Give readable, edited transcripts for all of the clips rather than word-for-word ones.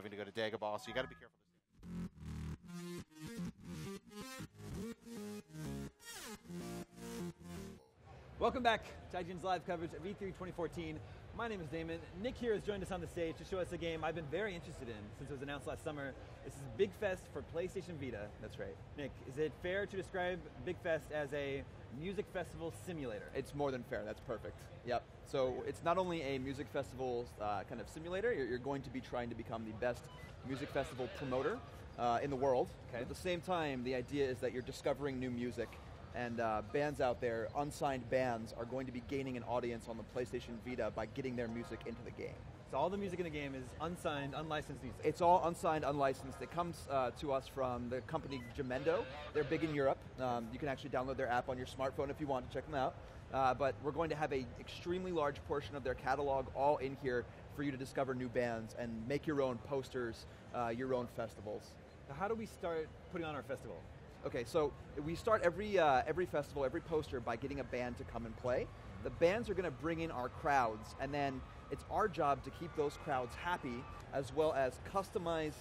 having to go to Dagobah, so you got to be careful. Welcome back to ign's live coverage of E3 2014. My name is Damon. Nick here has joined us on the stage to show us a game I've been very interested in since it was announced last summer. This is Big Fest for PlayStation Vita. That's right. Nick, is it fair to describe Big Fest as a music festival simulator? It's more than fair. That's perfect. Yep. So it's not only a music festival kind of simulator, you're going to be trying to become the best music festival promoter in the world. Okay. But at the same time, the idea is that you're discovering new music. And bands out there, unsigned bands, are going to be gaining an audience on the PlayStation Vita by getting their music into the game. So all the music in the game is unsigned, unlicensed music? It's all unsigned, unlicensed. It comes to us from the company Gemendo. They're big in Europe. You can actually download their app on your smartphone if you want to check them out. But we're going to have an extremely large portion of their catalog all in here for you to discover new bands and make your own posters, your own festivals. So how do we start putting on our festival? Okay, so we start every festival, every poster by getting a band to come and play. The bands are going to bring in our crowds, and then it's our job to keep those crowds happy, as well as customize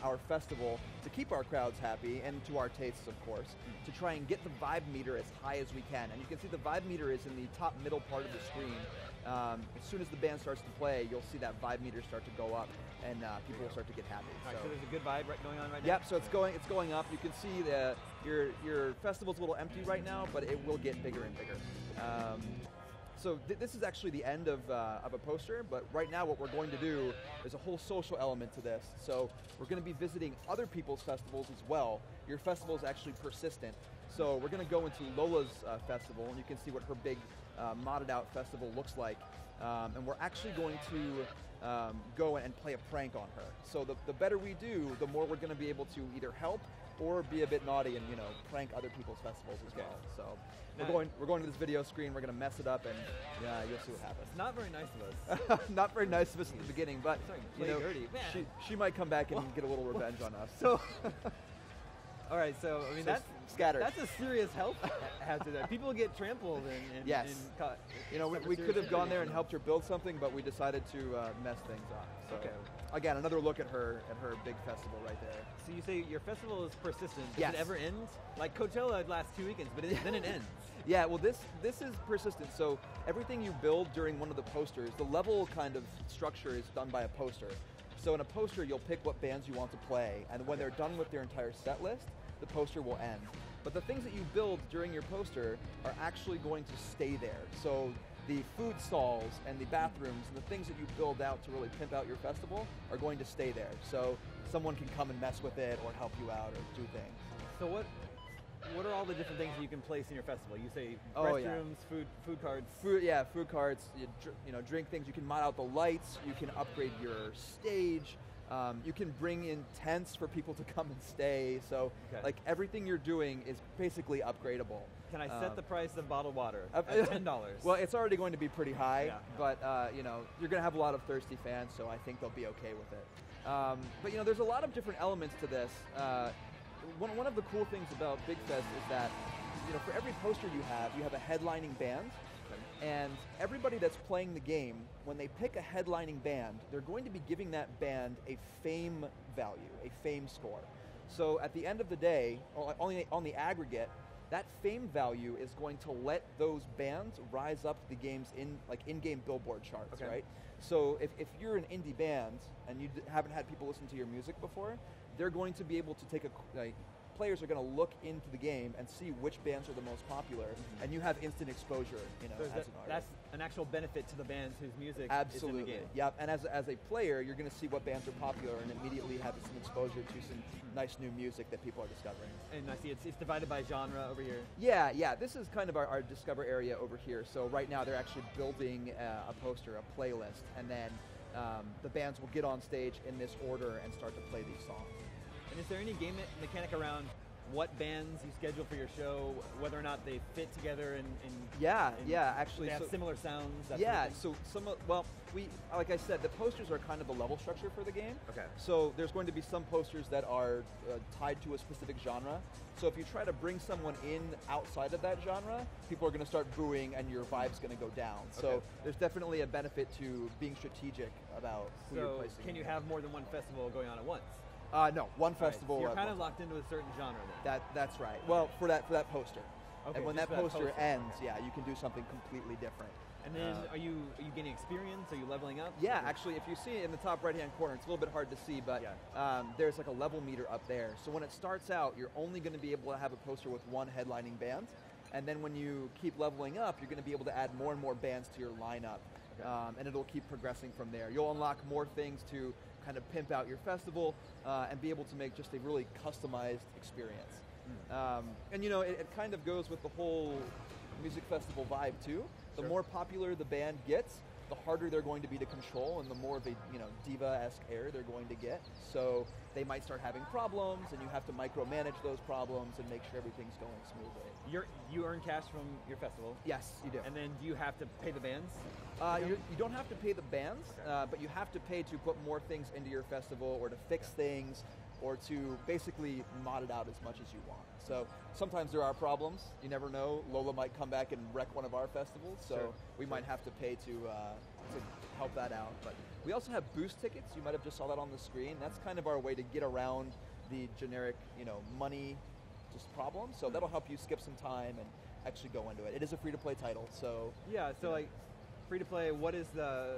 our festival to keep our crowds happy, and to our tastes, of course, to try and get the vibe meter as high as we can. And you can see the vibe meter is in the top middle part of the screen. As soon as the band starts to play, you'll see that vibe meter start to go up, and people will start to get happy. All right, so there's a good vibe going on right now? Yep, so it's going up. You can see your festival's a little empty right now, but it will get bigger and bigger. So this is actually the end of a poster, but right now what we're going to do is a whole social element to this. So we're going to be visiting other people's festivals as well. Your festival is actually persistent. So we're going to go into Lola's festival, and you can see what her big modded out festival looks like. And we're actually going to go and play a prank on her. So the better we do, the more we're going to be able to either help or be a bit naughty and prank other people's festivals as well. So we're going to this video screen. We're going to mess it up, and you'll see what happens. It's not very nice of us. Not very nice of us at the beginning, but dirty. She might come back and get a little revenge on us. So. All right, so I mean so scattered. That's a serious health hazard there. People get trampled and yes. We could have gone there and helped her build something, but we decided to mess things up. So okay. Again, another look at her big festival right there. So you say your festival is persistent. Does yes. it ever end? Like Coachella lasts 2 weekends, but then it ends. Yeah, well this is persistent. So everything you build during one of the posters, the level kind of structure is done by a poster. So in a poster, you'll pick what bands you want to play, and when they're done with their entire set list, the poster will end. But the things that you build during your poster are actually going to stay there. So the food stalls and the bathrooms and the things that you build out to really pimp out your festival are going to stay there. So someone can come and mess with it or help you out or do things. So what are all the different things that you can place in your festival? You say restrooms, food carts. Food carts. Drink things. You can mod out the lights. You can upgrade your stage. You can bring in tents for people to come and stay. So, like everything you're doing is basically upgradable. Can I set the price of bottled water at $10? Well, it's already going to be pretty high, but you're going to have a lot of thirsty fans, so I think they'll be okay with it. But there's a lot of different elements to this. One of the cool things about Big Fest is that for every poster you have a headlining band. And everybody that's playing the game, when they pick a headlining band, they're going to be giving that band a fame value, a fame score. So at the end of the day, on the aggregate, that fame value is going to let those bands rise up the game's in-game Billboard charts, right? So if you're an indie band and you haven't had people listen to your music before, they're going to be able to players are going to look into the game and see which bands are the most popular, and you have instant exposure, as an artist. That's an actual benefit to the bands whose music is in the game. Yep, and as a player, you're going to see what bands are popular and immediately have some exposure to some nice new music that people are discovering. And I see it's divided by genre over here. Yeah, this is kind of our Discover area over here. So right now they're actually building a poster, a playlist, and then the bands will get on stage in this order and start to play these songs. And is there any game mechanic around what bands you schedule for your show, whether or not they fit together and actually they have similar sounds. Like I said, the posters are kind of the level structure for the game. Okay. So there's going to be some posters that are tied to a specific genre. So if you try to bring someone in outside of that genre, people are going to start booing and your vibe's going to go down. Okay. So there's definitely a benefit to being strategic about who you're placing. So can you have more than one festival going on at once? No, one festival. Right. So you're kind of locked into a certain genre then. That's right. Well, for that poster. Okay, and when that poster ends, you can do something completely different. And then are you gaining experience? Are you leveling up? Yeah, actually, if you see it in the top right-hand corner, it's a little bit hard to see, but there's like a level meter up there. So when it starts out, you're only going to be able to have a poster with one headlining band. And then when you keep leveling up, you're going to be able to add more and more bands to your lineup. And it'll keep progressing from there. You'll unlock more things to kind of pimp out your festival and be able to make just a really customized experience. And it kind of goes with the whole music festival vibe too. The more popular the band gets, the harder they're going to be to control and the more of a diva-esque air they're going to get. So they might start having problems and you have to micromanage those problems and make sure everything's going smoothly. You earn cash from your festival? Yes, you do. And then do you have to pay the bands? You don't have to pay the bands, but you have to pay to put more things into your festival or to fix things or to basically mod it out as much as you want. So sometimes there are problems. You never know. Lola might come back and wreck one of our festivals, so we might have to pay to help that out. But we also have boost tickets. You might have just saw that on the screen. That's kind of our way to get around the generic, money just problem. So that'll help you skip some time and actually go into it. It is a free-to-play title, so... Yeah, so like, free-to-play, what is the...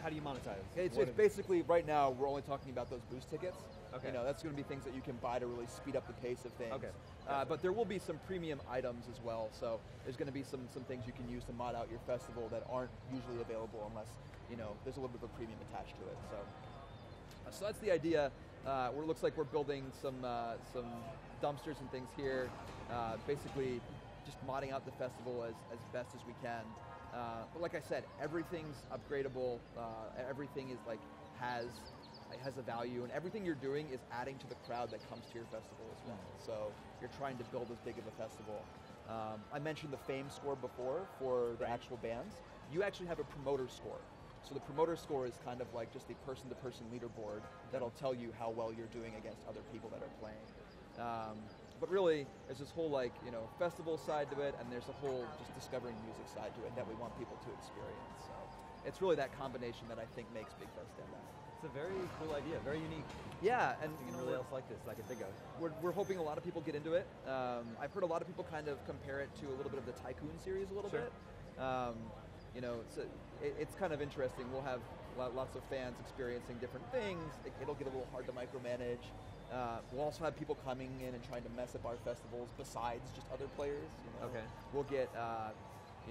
How do you monetize? It's basically, right now, we're only talking about those boost tickets. Okay. That's going to be things that you can buy to really speed up the pace of things. Okay. But there will be some premium items as well. So there's going to be some things you can use to mod out your festival that aren't usually available unless, there's a little bit of a premium attached to it. So that's the idea. It looks like we're building some dumpsters and things here. Basically, just modding out the festival as best as we can. But like I said, everything's upgradable. Everything is has a value, and everything you're doing is adding to the crowd that comes to your festival as well. So you're trying to build as big of a festival. I mentioned the fame score before for the actual bands. You actually have a promoter score. So the promoter score is kind of like just a person-to-person leaderboard that'll tell you how well you're doing against other people that are playing. But really, there's this whole festival side to it, and there's a whole just discovering music side to it that we want people to experience. So it's really that combination that I think makes Big Fest stand out. It's a very cool idea, very unique. Yeah, and nothing really else like this that I can think of. We're hoping a lot of people get into it. I've heard a lot of people kind of compare it to a little bit of the Tycoon series a little bit. It's kind of interesting. We'll have lots of fans experiencing different things. It'll get a little hard to micromanage. We'll also have people coming in and trying to mess up our festivals besides just other players. Okay. We'll get,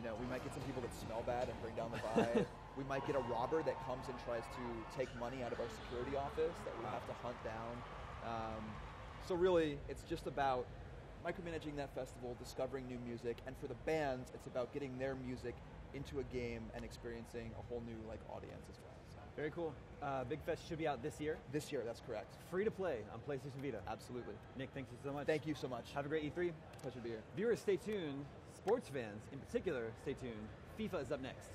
we might get some people that smell bad and bring down the vibe. We might get a robber that comes and tries to take money out of our security office that we have to hunt down. So really, it's just about micromanaging that festival, discovering new music, and for the bands, it's about getting their music into a game and experiencing a whole new audience as well. So. Very cool. Big Fest should be out this year. This year, that's correct. Free to play on PlayStation Vita. Absolutely. Nick, thank you so much. Thank you so much. Have a great E3. Pleasure to be here. Viewers, stay tuned. Sports fans, in particular, stay tuned. FIFA is up next.